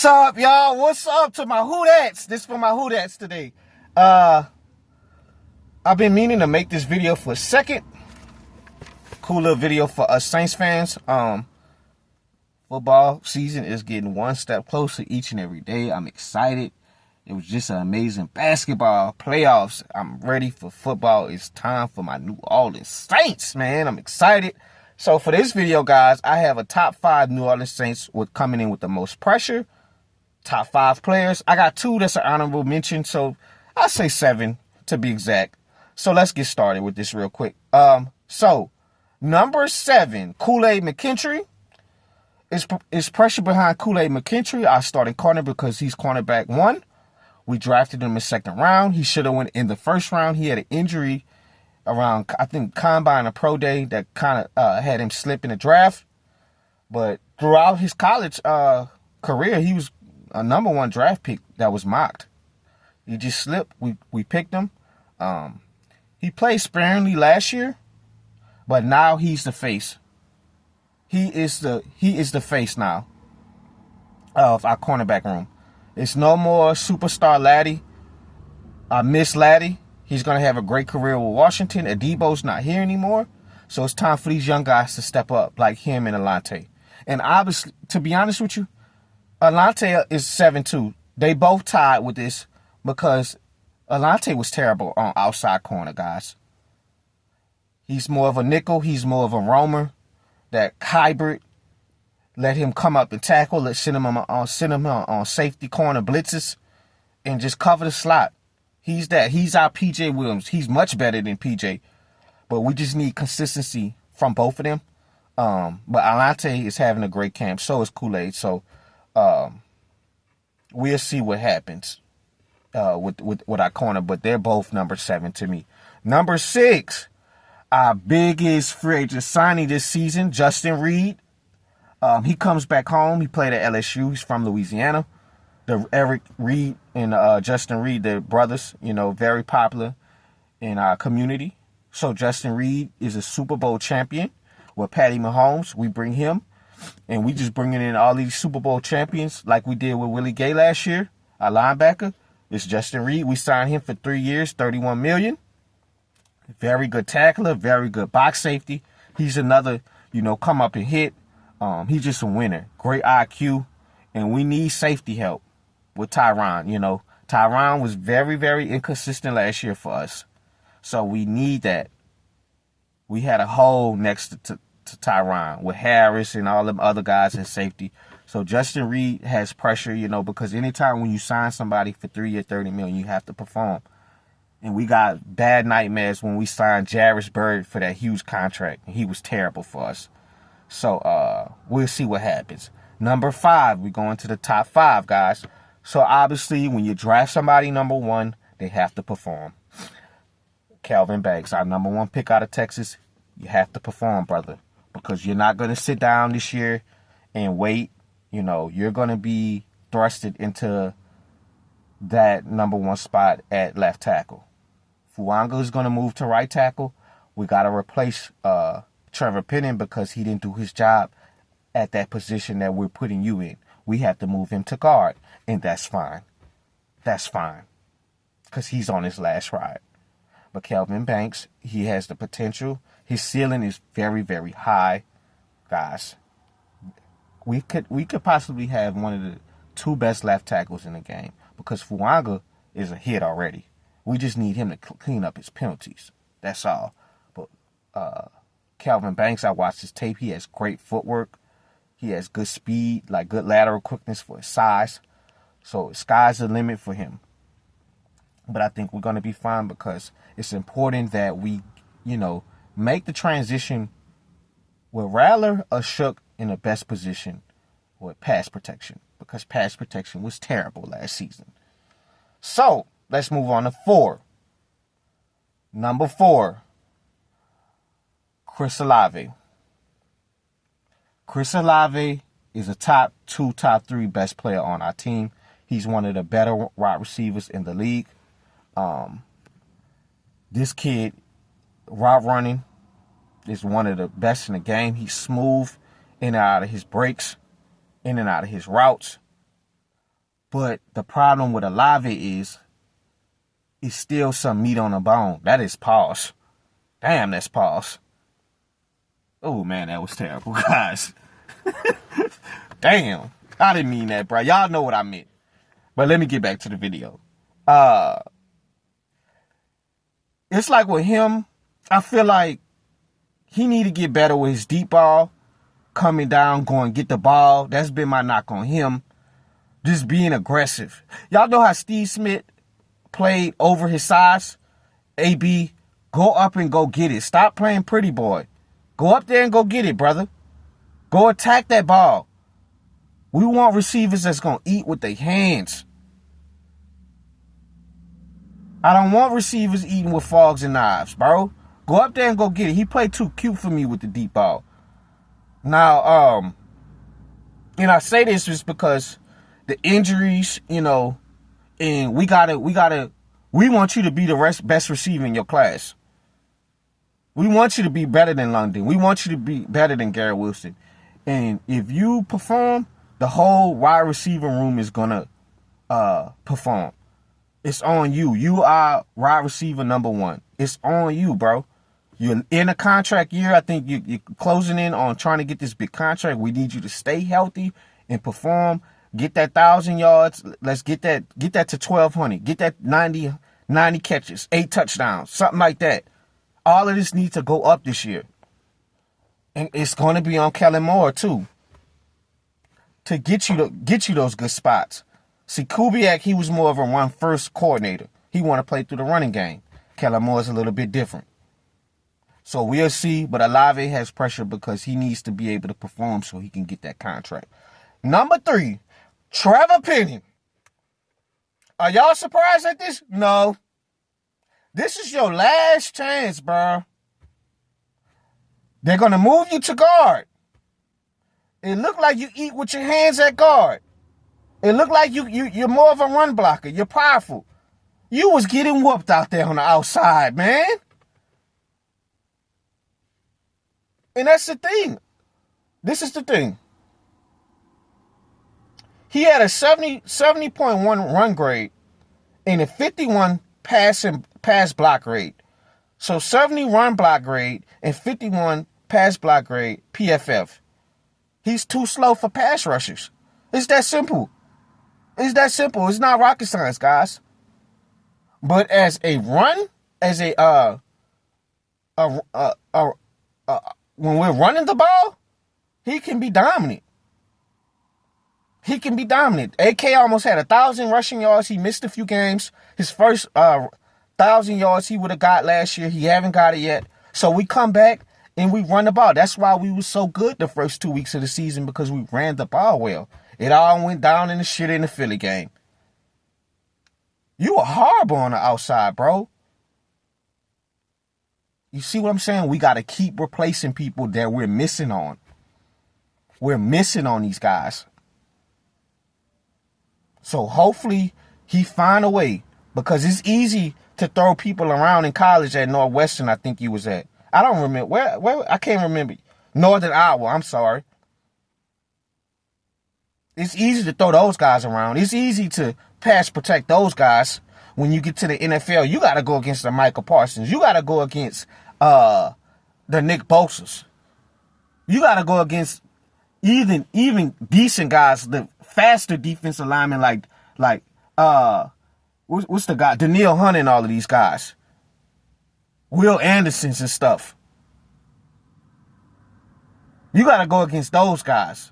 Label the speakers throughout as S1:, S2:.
S1: up, y'all? What's up to my Who-Dats? This is for my Who-Dats today. I've been meaning to make this video for a second. Cool little video for us Saints fans. Football season is getting one step closer each and every day. I'm excited. It was just an amazing basketball playoffs. I'm ready for football. It's time for my New Orleans Saints, man. I'm excited. So for this video, guys, I have a top 5 New Orleans Saints coming in with the most pressure. Top 5 players. I got 2 that's an honorable mention, so I'll say 7 to be exact. So let's get started with this real quick. So number 7, Kool-Aid McKinstry. Is pressure behind Kool-Aid McKinstry, our starting corner, because he's cornerback 1. We drafted him in the 2nd round. He should have went in the 1st round. He had an injury around, I think, Combine or Pro Day that kind of had him slip in the draft. But throughout his college career, he was a number 1 draft pick that was mocked. He just slipped. We picked him. He played sparingly last year, but now he's the face. He is the face now of our cornerback room. It's no more superstar Laddie. I miss Laddie. He's going to have a great career with Washington. Adebo's not here anymore. So it's time for these young guys to step up like him and Alante. And obviously, to be honest with you, Alante is 7-2. They both tied with this because Alante was terrible on outside corner, guys. He's more of a nickel. He's more of a roamer. That hybrid. Let him come up and tackle. Let's send him on safety corner blitzes and just cover the slot. He's that. He's our P.J. Williams. He's much better than P.J. But we just need consistency from both of them. But Alante is having a great camp. So is Kool-Aid. So we'll see what happens with our corner. But they're both number 7 to me. Number 6, our biggest free agent signing this season, Justin Reed. He comes back home. He played at LSU. He's from Louisiana. The Eric Reed and Justin Reed, they're brothers, very popular in our community. So Justin Reed is a Super Bowl champion with Patty Mahomes. We bring him, and we just bringing in all these Super Bowl champions like we did with Willie Gay last year. Our linebacker is Justin Reed. We signed him for 3 years, $31 million. Very good tackler, very good box safety. He's another, come up and hit. He's just a winner. Great IQ. And we need safety help with Tyron. Tyron was very, very inconsistent last year for us. So we need that. We had a hole next to Tyron with Harris and all them other guys in safety. So Justin Reed has pressure, because anytime when you sign somebody for 3 years, $30 million, you have to perform. And we got bad nightmares when we signed Jarvis Bird for that huge contract. And he was terrible for us. So we'll see what happens. Number 5, we're going to the top 5, guys. So obviously, when you draft somebody number 1, they have to perform. Kelvin Banks, our number 1 pick out of Texas. You have to perform, brother, because you're not going to sit down this year and wait. You're going to be thrusted into that number 1 spot at left tackle. Fuanga is going to move to right tackle. We got to replace Trevor Penning because he didn't do his job at that position that we're putting you in. We have to move him to guard, and that's fine. That's fine because he's on his last ride. But Kelvin Banks, he has the potential. His ceiling is very, very high. Guys, we could possibly have one of the 2 best left tackles in the game because Fuanga is a hit already. We just need him to clean up his penalties. That's all. But Kelvin Banks, I watched his tape. He has great footwork. He has good speed, like good lateral quickness for his size. So sky's the limit for him. But I think we're going to be fine because it's important that we, make the transition with Rattler or Shook in the best position with pass protection because pass protection was terrible last season. So let's move on to 4. Number 4. Chris Olave. Chris Olave is a top 2, top 3 best player on our team. He's one of the better wide receivers in the league. This kid, route running, is one of the best in the game. He's smooth in and out of his breaks, in and out of his routes. But the problem with Olave is it's still some meat on the bone. That is pause. Damn, that's pause. Oh, man, that was terrible, guys. Damn. I didn't mean that, bro. Y'all know what I meant. But let me get back to the video. It's like with him, I feel like he need to get better with his deep ball. Coming down, going get the ball. That's been my knock on him. Just being aggressive. Y'all know how Steve Smith played over his size? AB, go up and go get it. Stop playing pretty boy. Go up there and go get it, brother. Go attack that ball. We want receivers that's going to eat with their hands. I don't want receivers eating with forks and knives, bro. Go up there and go get it. He played too cute for me with the deep ball. Now, and I say this just because the injuries, you know, and we want you to be the best receiver in your class. We want you to be better than London. We want you to be better than Garrett Wilson. And if you perform, the whole wide receiver room is going to perform. It's on you. You are wide receiver number one. It's on you, bro. You're in a contract year. I think you're closing in on trying to get this big contract. We need you to stay healthy and perform. Get that 1,000 yards. Let's get that to 1,200. Get that 90 catches, 8 touchdowns, something like that. All of this needs to go up this year. And it's going to be on Kellen Moore, too, to get you those good spots. See, Kubiak, he was more of a run-first coordinator. He want to play through the running game. Kellen Moore's a little bit different. So we'll see, but Olave has pressure because he needs to be able to perform so he can get that contract. Number 3, Trevor Penning. Are y'all surprised at this? No. This is your last chance, bro. They're going to move you to guard. It look like you eat with your hands at guard. It look like you're more of a run blocker. You're powerful. You was getting whooped out there on the outside, man. And that's the thing. This is the thing. He had a 70.1 run grade and a 51 pass block grade. So 70 run block grade and 51 pass block grade PFF. He's too slow for pass rushers. It's that simple. It's that simple. It's not rocket science, guys. But as a run, as when we're running the ball, he can be dominant. He can be dominant. AK almost had 1,000 rushing yards. He missed a few games. His first 1,000 yards he would have got last year. He haven't got it yet. So we come back and we run the ball. That's why we were so good the first 2 weeks of the season, because we ran the ball well. It all went down in the shit in the Philly game. You were horrible on the outside, bro. You see what I'm saying? We got to keep replacing people that we're missing on. We're missing on these guys. So hopefully he find a way, because it's easy to throw people around in college at Northwestern, I think he was at. I don't remember. Where I can't remember. Northern Iowa, I'm sorry. It's easy to throw those guys around. It's easy to pass protect those guys. When you get to the NFL, you got to go against the Michael Parsons. You got to go against the Nick Bosa's. You got to go against even decent guys, the faster defensive linemen like what's the guy? Daniil Hunt and all of these guys. Will Andersons and stuff. You got to go against those guys.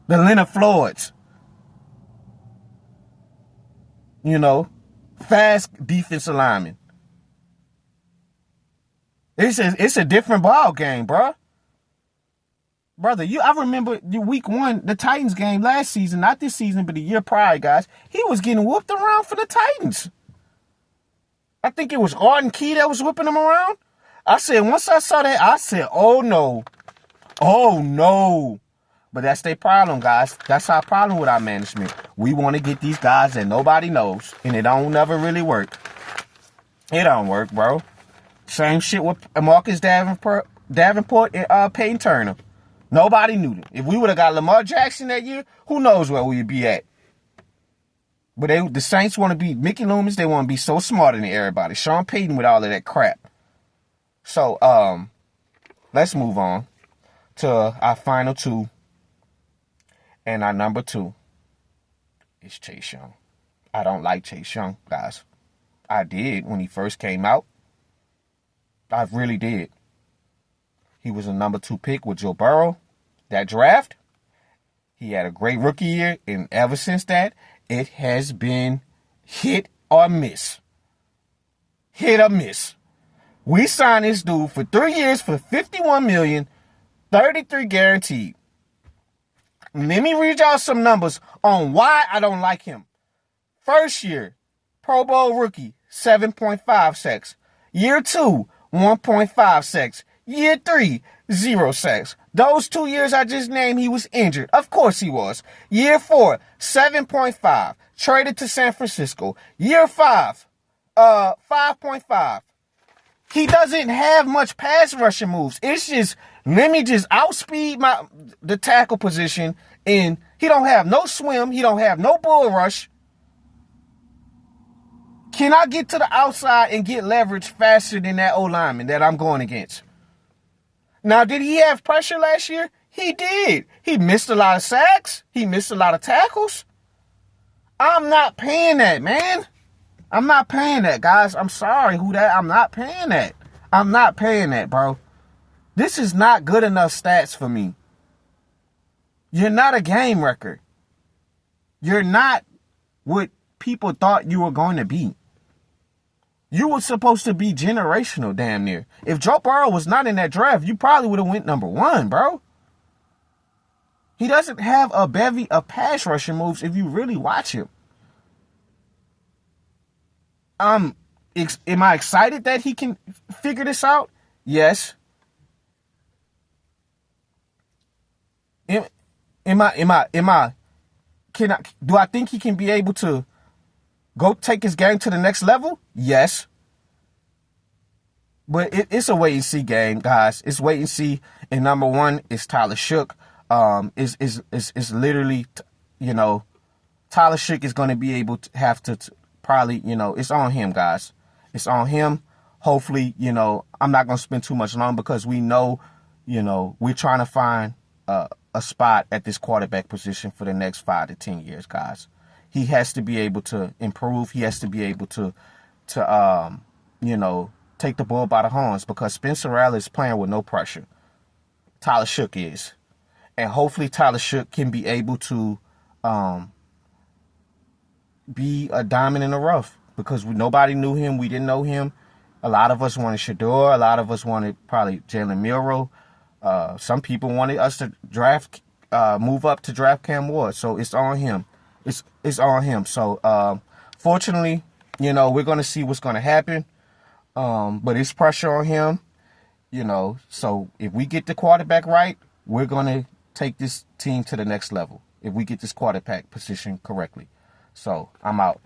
S1: The Leonard Floyds. You know, fast defensive linemen. It's a different ball game, bro. Brother, I remember week 1, the Titans game last season, not this season, but the year prior, guys. He was getting whooped around for the Titans. I think it was Arden Key that was whipping him around. I said, once I saw that, I said, oh no. Oh no. But that's their problem, guys. That's our problem with our management. We want to get these guys that nobody knows, and it don't never really work. It don't work, bro. Same shit with Marcus Davenport and Peyton Turner. Nobody knew them. If we would have got Lamar Jackson that year, who knows where we'd be at. But the Saints want to be Mickey Loomis. They want to be so smarter than everybody. Sean Payton with all of that crap. So, let's move on to our final two. And our number two is Chase Young. I don't like Chase Young, guys. I did when he first came out. I really did. He was a number 2 pick with Joe Burrow. That draft, he had a great rookie year. And ever since that, it has been hit or miss. Hit or miss. We signed this dude for 3 years for $51 million, 33 guaranteed. Let me read y'all some numbers on why I don't like him. First year, Pro Bowl rookie, 7.5 sacks. Year 2, 1.5 sacks. Year 3, 0 sacks. Those 2 years I just named, he was injured. Of course he was. Year 4, 7.5. Traded to San Francisco. Year 5, 5.5. He doesn't have much pass rushing moves. It's just, let me just outspeed the tackle position. And he don't have no swim. He don't have no bull rush. Can I get to the outside and get leverage faster than that O-lineman that I'm going against? Now, did he have pressure last year? He did. He missed a lot of sacks. He missed a lot of tackles. I'm not paying that, man. I'm not paying that, guys. I'm sorry I'm not paying that. I'm not paying that, bro. This is not good enough stats for me. You're not a game record. You're not what people thought you were going to be. You were supposed to be generational, damn near. If Joe Burrow was not in that draft, you probably would have went number 1, bro. He doesn't have a bevy of pass rushing moves if you really watch him. Am I excited that he can figure this out? Yes. Do I think he can be able to go take his game to the next level? Yes. But it's a wait and see game, guys. It's wait and see. And number 1 is Tyler Shook. Is literally, Tyler Shook is going to be able to have to probably, it's on him, guys. It's on him. Hopefully, I'm not going to spend too much long because we know, we're trying to find a spot at this quarterback position for the next 5 to 10 years, guys. He has to be able to improve. He has to be able to take the bull by the horns because Spencer Rattler is playing with no pressure. Tyler Shook is. And hopefully Tyler Shook can be able to be a diamond in the rough because nobody knew him. We didn't know him. A lot of us wanted Shador. A lot of us wanted probably Jalen Milroe. Some people wanted us to move up to draft Cam Ward. So it's on him. It's on him. So fortunately, we're going to see what's going to happen. But it's pressure on him. So if we get the quarterback right, we're going to take this team to the next level if we get this quarterback position correctly. So I'm out.